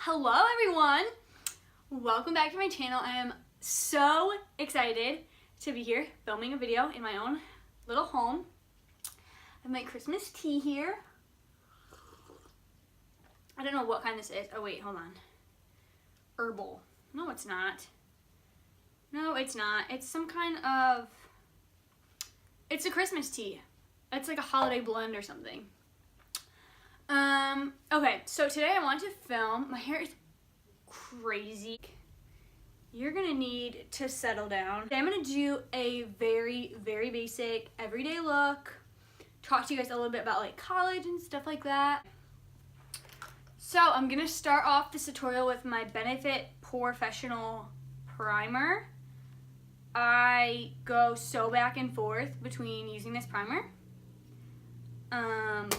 Hello everyone! Welcome back to my channel. I am so excited to be here filming a video in my own little home. I have my Christmas tea here. I don't know what kind this is. Oh wait, hold on. Herbal. No, it's not. No, it's not. It's some kind of... It's a Christmas tea. It's like a holiday blend or something. Okay, so today I want to film. My hair is crazy. You're gonna need to settle down. Today I'm gonna do a very basic everyday look. Talk to you guys a little bit about like college and stuff like that. So I'm gonna start off this tutorial with my Benefit Porefessional primer. I go so back and forth between using this primer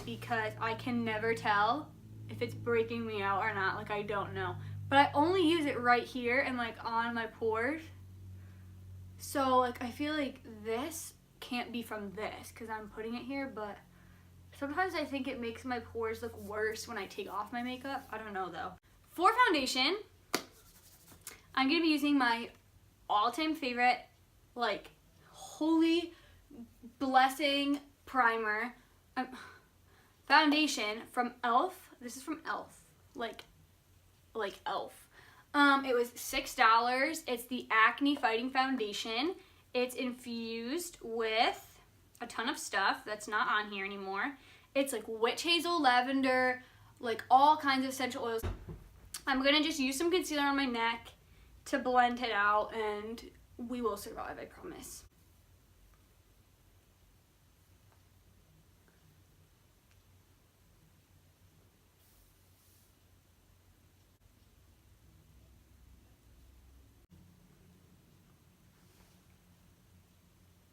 because I can never tell if it's breaking me out or not. Like, I don't know, but I only use it right here and like on my pores. So like I feel like this can't be from this because I'm putting it here, but sometimes I think it makes my pores look worse when I take off my makeup. I don't know though. For foundation, I'm gonna be using my all-time favorite, like, holy blessing primer, foundation from e.l.f. This is from e.l.f. Like e.l.f. It was $6. It's the Acne Fighting Foundation. It's infused with a ton of stuff that's not on here anymore. It's like witch hazel, lavender, like all kinds of essential oils. I'm gonna just use some concealer on my neck to blend it out, and we will survive, I promise.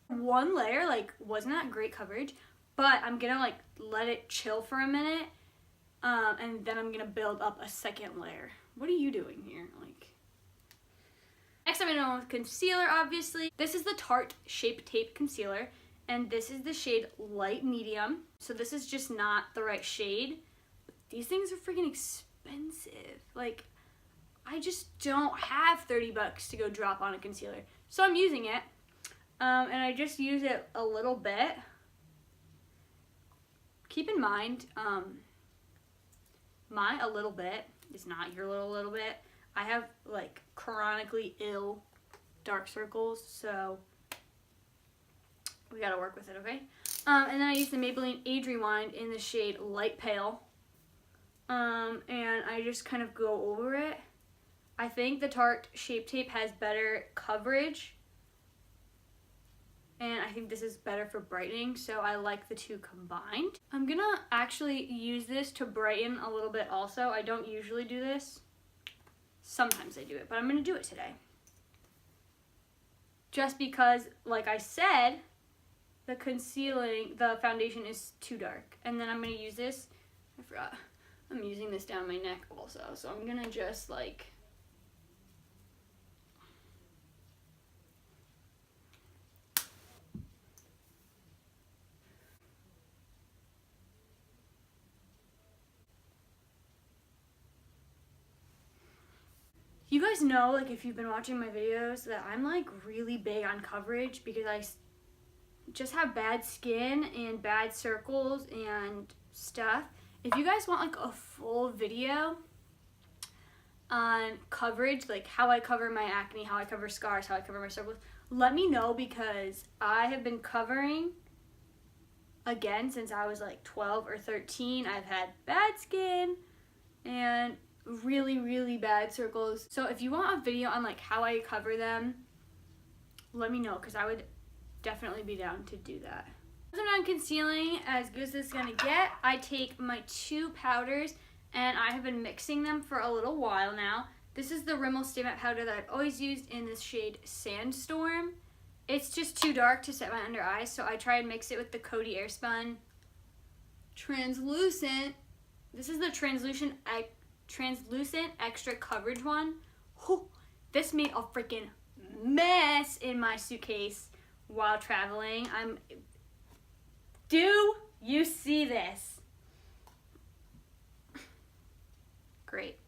One layer like wasn't that great coverage, but I'm gonna like let it chill for a minute, and then I'm gonna build up a second layer. What are you doing here? Like, next I'm gonna go with concealer, obviously. This is the Tarte Shape Tape Concealer, and this is the shade Light Medium. So this is just not the right shade. These things are freaking expensive. Like, I just don't have 30 bucks to go drop on a concealer. So I'm using it, and I just use it a little bit. Keep in mind, my a little bit is not your little bit. I have like chronically ill dark circles, so we gotta work with it, okay? And then I use the Maybelline Age Rewind in the shade Light Pale, and I just kind of go over it. I think the Tarte Shape Tape has better coverage, and I think this is better for brightening, so I like the two combined. I'm gonna actually use this to brighten a little bit also. I don't usually do this. Sometimes I do it, but I'm gonna do it today. Just because, like I said, the foundation is too dark. And then I'm gonna use this, I forgot, I'm using this down my neck also, so I'm gonna just like, you guys know, like, if you've been watching my videos, that I'm like really big on coverage because I just have bad skin and bad circles and stuff. If you guys want like a full video on coverage, like how I cover my acne, how I cover scars, how I cover my circles, let me know, because I have been covering again since I was like 12 or 13. I've had bad skin and really bad circles. So if you want a video on like how I cover them, let me know, because I would definitely be down to do that. As I'm done concealing, as good as this is gonna get, I take my two powders and I have been mixing them for a little while now. This is the Rimmel Stay Matte powder that I've always used in this shade Sandstorm. It's just too dark to set my under eyes, so I try and mix it with the Coty Airspun Translucent. This is the translucent extra coverage one. Whew, this made a freaking mess in my suitcase while traveling. Do you see this? Great.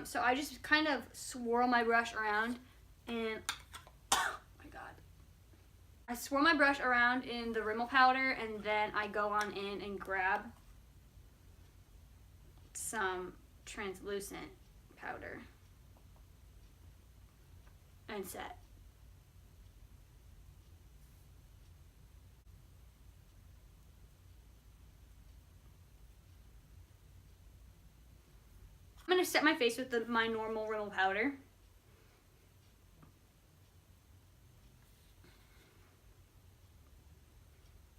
So I just kind of swirl my brush around and, oh my god. I swirl my brush around in the Rimmel powder, and then I go on in and grab some translucent powder and set. I'm going to set my face with my normal Rimmel powder.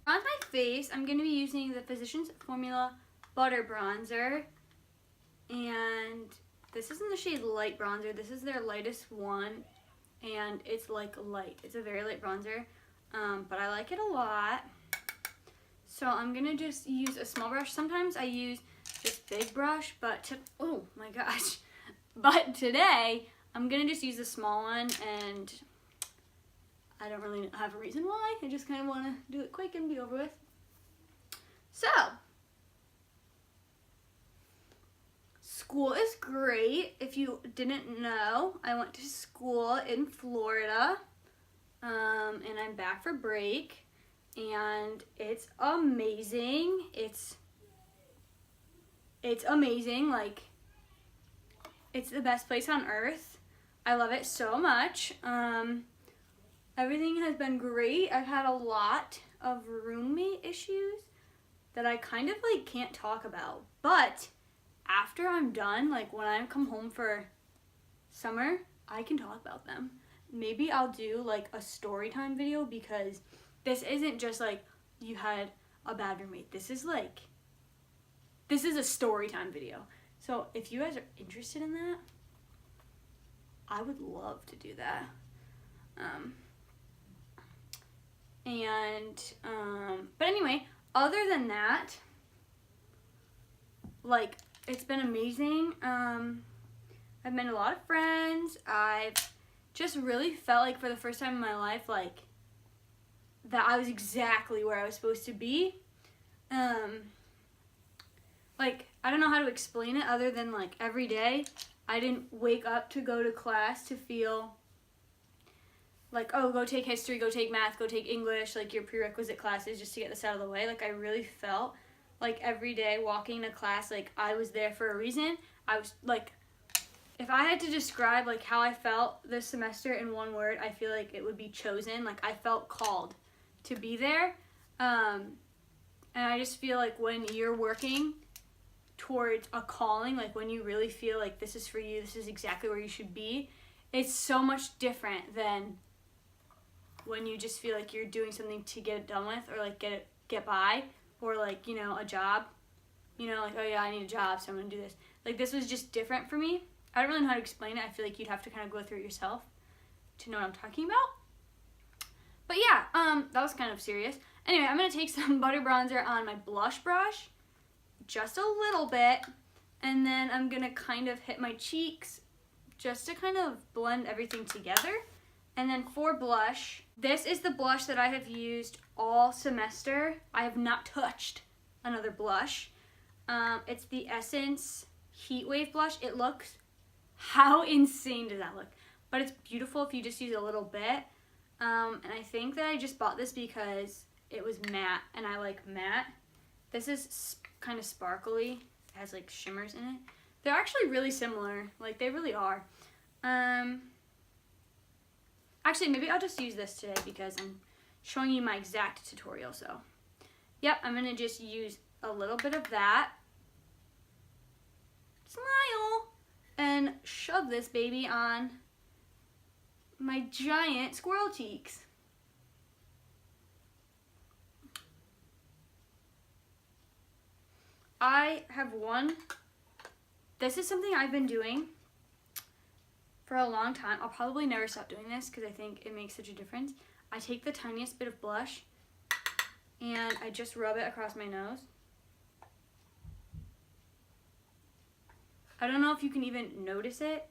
On my face, I'm going to be using the Physicians Formula Butter Bronzer. And this isn't the shade Light Bronzer. This is their lightest one. And it's like light. It's a very light bronzer. But I like it a lot. So I'm going to just use a small brush. Sometimes I use just big brush, but oh my gosh. But today, I'm going to just use the small one, and I don't really have a reason why. I just kind of want to do it quick and be over with. So, school is great. If you didn't know, I went to school in Florida, and I'm back for break, and it's amazing. It's amazing. Like, it's the best place on earth. I love it so much. Everything has been great. I've had a lot of roommate issues that I kind of like can't talk about. But after I'm done, like when I come home for summer, I can talk about them. Maybe I'll do like a story time video, because this isn't just like you had a bad roommate. This is a story time video. So if you guys are interested in that, I would love to do that. But anyway, other than that, like, it's been amazing. I've met a lot of friends. I've just really felt like for the first time in my life, like, that I was exactly where I was supposed to be. Like, I don't know how to explain it other than, like, every day I didn't wake up to go to class to feel like, oh, go take history, go take math, go take English, like your prerequisite classes just to get this out of the way. Like, I really felt like every day walking to class, like, I was there for a reason. I was, like, if I had to describe, like, how I felt this semester in one word, I feel like it would be chosen. Like, I felt called to be there. And I just feel like when you're working towards a calling, like when you really feel like this is for you, this is exactly where you should be, it's so much different than when you just feel like you're doing something to get it done with, or like get by, or like, you know, a job, you know, like, oh yeah, I need a job, so I'm gonna do this. Like, this was just different for me. I don't really know how to explain it. I feel like you'd have to kind of go through it yourself to know what I'm talking about. But yeah, that was kind of serious. Anyway, I'm gonna take some butter bronzer on my blush brush, just a little bit, and then I'm gonna kind of hit my cheeks just to kind of blend everything together. And then for blush, this is the blush that I have used all semester. I have not touched another blush. It's the Essence Heat Wave blush. It looks, how insane does that look? But it's beautiful if you just use a little bit. And I think that I just bought this because it was matte, and I like matte. This is kind of sparkly. It has like shimmers in it. They're actually really similar. Like, they really are. Actually, maybe I'll just use this today because I'm showing you my exact tutorial. So, yep, I'm going to just use a little bit of that. Smile! And shove this baby on my giant squirrel cheeks. I have one. This is something I've been doing for a long time. I'll probably never stop doing this because I think it makes such a difference. I take the tiniest bit of blush and I just rub it across my nose. I don't know if you can even notice it.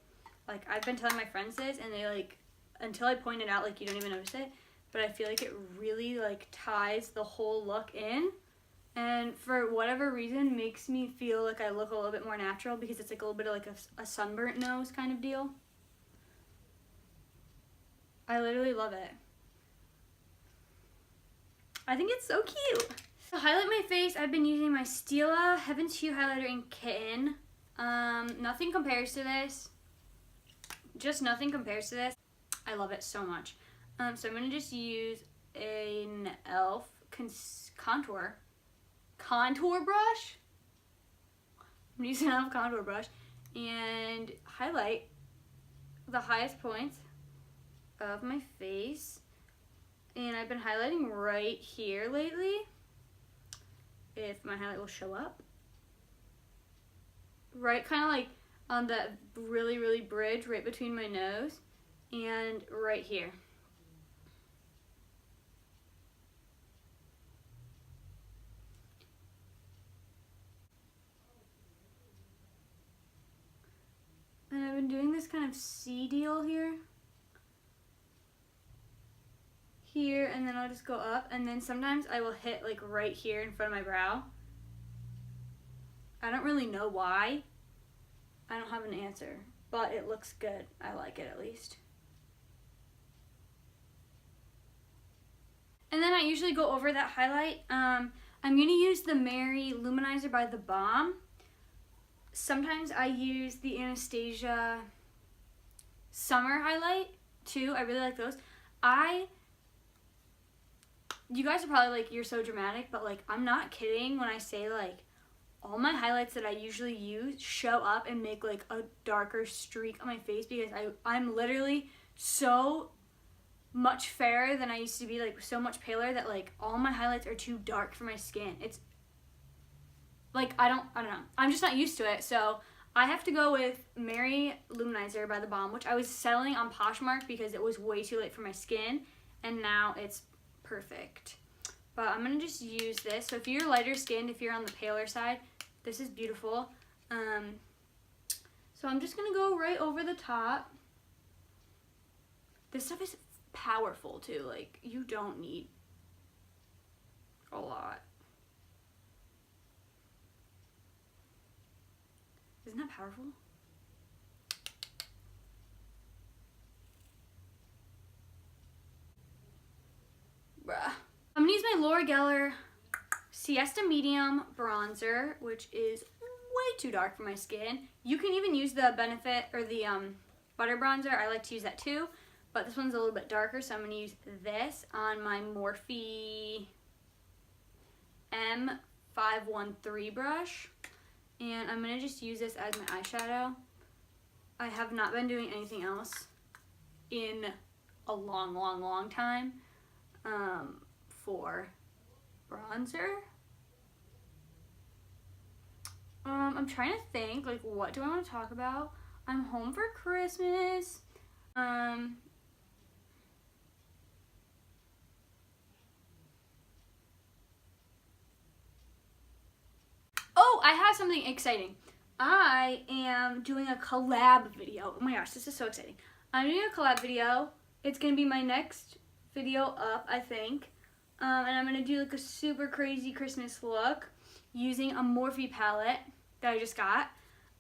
Like, I've been telling my friends this, and they, like, until I point it out, like, you don't even notice it. But I feel like it really, like, ties the whole look in. and for whatever reason makes me feel like I look a little bit more natural because it's like a little bit of like a sunburnt nose kind of deal. I literally love it. I think it's so cute. To highlight my face, I've been using my Stila Heaven's Hue highlighter in Kitten. Nothing compares to this. Just nothing compares to this. I love it so much. So I'm going to just use an e.l.f. contour brush. I'm going to use an e.l.f. contour brush and highlight the highest points of my face. And I've been highlighting right here lately. If my highlight will show up. Right, kind of like on that really bridge right between my nose and right here. And I've been doing this kind of C deal here. Here, and then I'll just go up, and then sometimes I will hit like right here in front of my brow. I don't really know why. I don't have an answer, but it looks good. I like it at least. And then I usually go over that highlight. I'm going to use the Mary Louminizer by the Balm. Sometimes I use the Anastasia Summer highlight too. I really like those. You guys are probably like, you're so dramatic, but like, I'm not kidding when I say like, all my highlights that I usually use show up and make like a darker streak on my face because I'm literally so much fairer than I used to be, like so much paler that like all my highlights are too dark for my skin. It's like, I don't know. I'm just not used to it. So I have to go with Mary Louminizer by the Balm, which I was selling on Poshmark because it was way too late for my skin, and now it's perfect. But I'm going to just use this. So if you're lighter skinned, if you're on the paler side, this is beautiful. So I'm just going to go right over the top. This stuff is powerful too. Like, you don't need a lot. Isn't that powerful? Bruh. I'm going to use my Laura Geller Siesta Medium Bronzer, which is way too dark for my skin. You can even use the Benefit or the Butter Bronzer. I like to use that too, but this one's a little bit darker, so I'm going to use this on my Morphe M513 brush. And I'm going to just use this as my eyeshadow. I have not been doing anything else in a long time. For bronzer. I'm trying to think, like, what do I want to talk about? I'm home for Christmas. Oh, I have something exciting. I am doing a collab video. Oh my gosh, this is so exciting. I'm doing a collab video. It's going to be my next video up, I think. And I'm going to do like a super crazy Christmas look using a Morphe palette that I just got.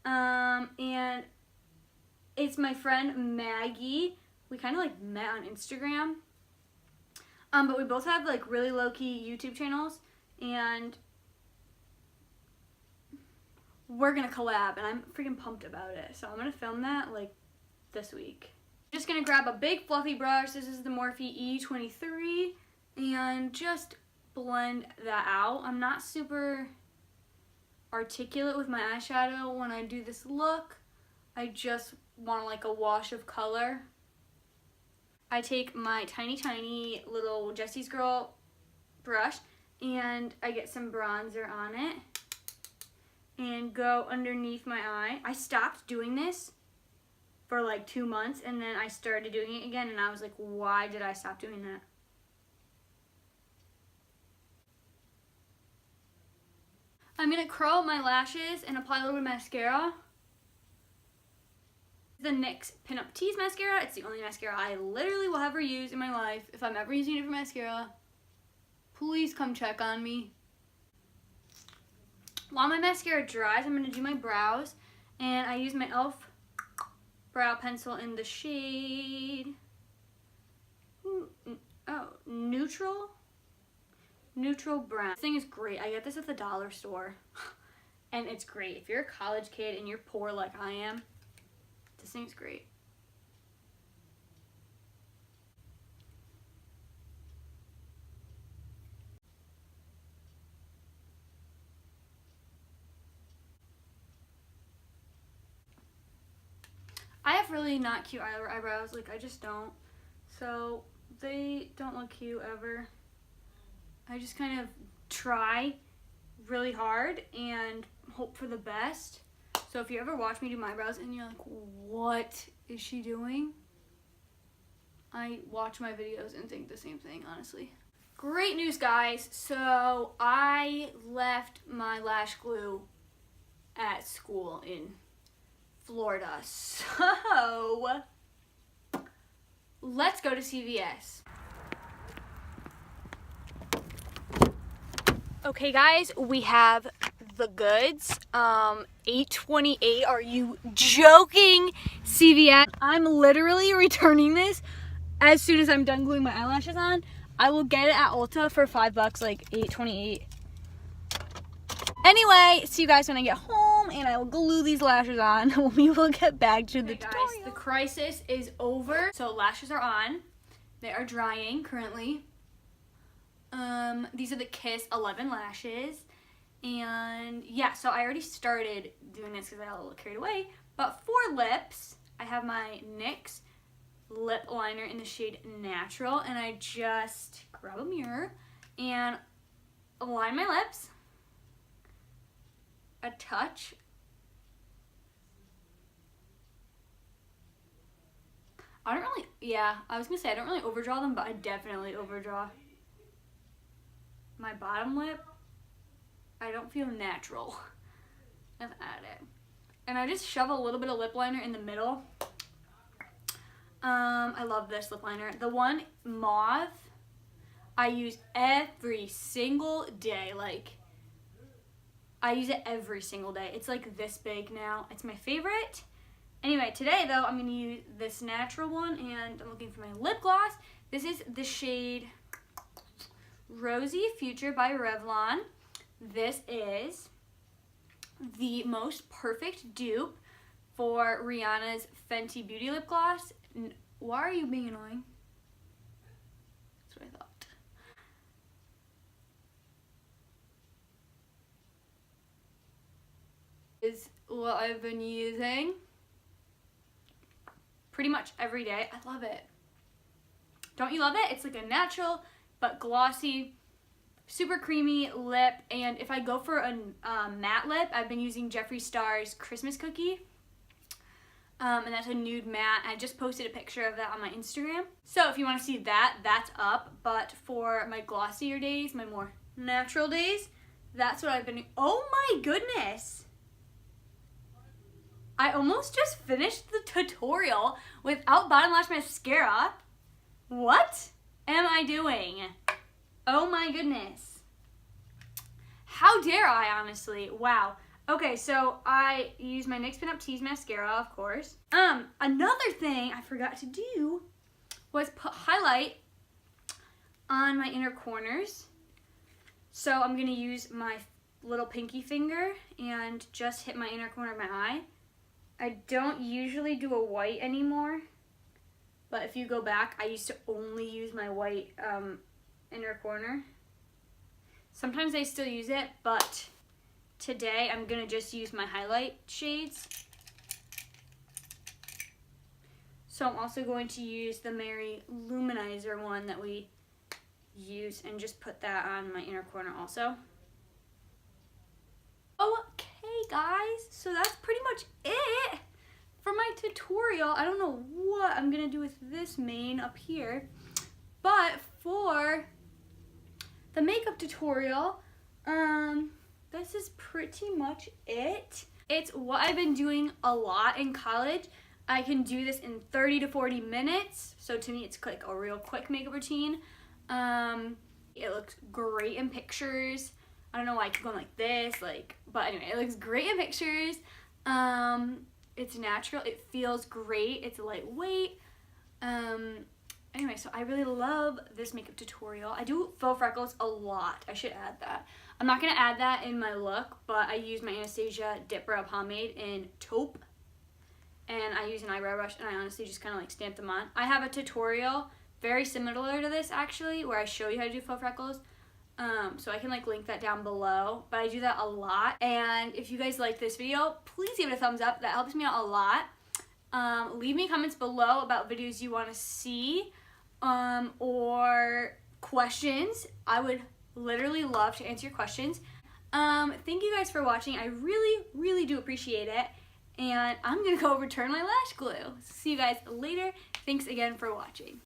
And it's my friend Maggie. We kind of like met on Instagram. But we both have like really low-key YouTube channels. And we're going to collab. And I'm freaking pumped about it. So I'm going to film that like this week. Just going to grab a big fluffy brush. This is the Morphe E23. And just blend that out. I'm not super articulate with my eyeshadow when I do this look. I just want like a wash of color. I take my tiny little Jessie's Girl brush and I get some bronzer on it and go underneath my eye. I stopped doing this for like 2 months and then I started doing it again and I was like, why did I stop doing that? I'm going to curl my lashes and apply a little bit of mascara. The NYX Pinup Tease mascara. It's the only mascara I literally will ever use in my life. If I'm ever using it for mascara, please come check on me. while my mascara dries, I'm going to do my brows. And I use my e.l.f. brow pencil in the shade neutral brown. This thing is great. I get this at the dollar store. And it's great. If you're a college kid and you're poor like I am, this thing's great. I have really not cute eyebrows. Like, I just don't. So, they don't look cute ever. I just kind of try really hard and hope for the best. So if you ever watch me do my eyebrows and you're like, what is she doing? I watch my videos and think the same thing, honestly. Great news, guys. So I left my lash glue at school in Florida. So let's go to CVS. Okay, guys, we have the goods. $8.28. Are you joking, CVS? I'm literally returning this as soon as I'm done gluing my eyelashes on. I will get it at Ulta for $5, like $8.28. Anyway, see you guys when I get home, and I will glue these lashes on. We will get back to the tutorial. Guys, the crisis is over. So lashes are on. They are drying currently. These are the Kiss 11 lashes, and yeah, so I already started doing this because I got a little carried away, but for lips, I have my NYX Lip Liner in the shade Natural, and I just grab a mirror and align my lips, a touch, I don't really overdraw them, but I definitely overdraw. My bottom lip, I don't feel natural. I've added. And I just shove a little bit of lip liner in the middle. I love this lip liner. The one mauve, I use every single day. Like, I use it every single day. It's like this big now. It's my favorite. Anyway, today though, I'm gonna use this natural one, and I'm looking for my lip gloss. This is the shade Rosy Future by Revlon. This is the most perfect dupe for Rihanna's Fenty Beauty lip gloss. Why are you being annoying? That's what I thought. Is what I've been using pretty much every day. I love it. Don't you love it? It's like a natural but glossy, super creamy lip. And if I go for a matte lip, I've been using Jeffree Star's Christmas Cookie. And that's a nude matte. I just posted a picture of that on my Instagram. So if you want to see that, that's up. But for my glossier days, my more natural days, that's what I've been doing. Oh my goodness! I almost just finished the tutorial without bottom lash mascara. What am I doing? Oh my goodness. How dare I, honestly? Wow. Okay, so I use my NYX Pin Up Tease mascara, of course. Another thing I forgot to do was put highlight on my inner corners. So I'm gonna use my little pinky finger and just hit my inner corner of my eye. I don't usually do a white anymore, but if you go back, I used to only use my white inner corner. Sometimes I still use it, but today I'm gonna just use my highlight shades. So I'm also going to use the Mary Louminizer one that we use and just put that on my inner corner also. Okay guys, so that's pretty much it for my tutorial. I don't know what I'm gonna do with this mane up here, but for the makeup tutorial, this is pretty much it. It's what I've been doing a lot in college. I can do this in 30 to 40 minutes, so to me it's like a real quick makeup routine. It looks great in pictures. I don't know why I keep going like this, like, but anyway, it looks great in pictures. It's natural, it feels great, it's lightweight. Anyway, so I really love this makeup tutorial. I do faux freckles a lot. I should add that. I'm not going to add that in my look, but I use my Anastasia Dip Brow Pomade in Taupe. And I use an eyebrow brush, and I honestly just kind of like stamp them on. I have a tutorial very similar to this, actually, where I show you how to do faux freckles. So I can like link that down below, but I do that a lot. And if you guys like this video, please give it a thumbs up. That helps me out a lot. Leave me comments below about videos you want to see, or questions. I would literally love to answer your questions. Thank you guys for watching. I really do appreciate it. And I'm gonna go return my lash glue. See you guys later. Thanks again for watching.